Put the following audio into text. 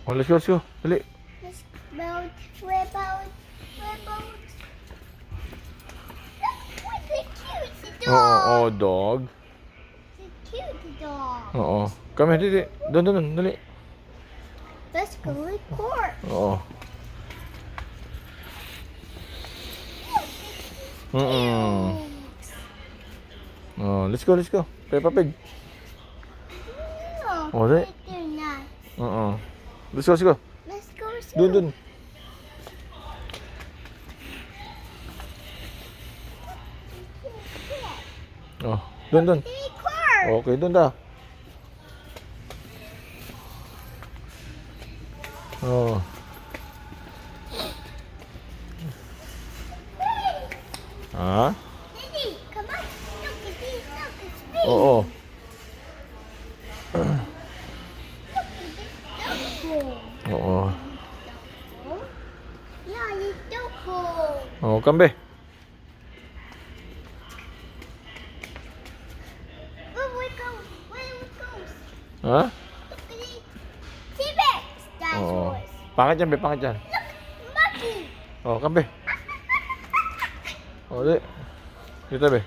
Oh, let's go, let's go. Dali. Let's build. We're about. Look, what's the cute Oo, dog? dog. The cute dog. Oo. Kami, dali. Doon, dali. Let's go record. Oo. Oh, let's go, let's go. Peppa Pig. Oh, dali. They're not. Oo. Let's go, let's go. Let's go. Doon. Oh, doon. Record. Okay, doon daw. Oh. Ha? Daddy, come on. Look at this. Look, it's big. Oo. Look at this double. Oo. Yeah, it's double. Oh, kambe. Where it goes? Where it goes? Ha? Look at it. T-Rex. Oo. Dinosaurs. Pangit yan, be, pangit yan. Look, monkey. Oh, kambe. Oh, di. Dito, be.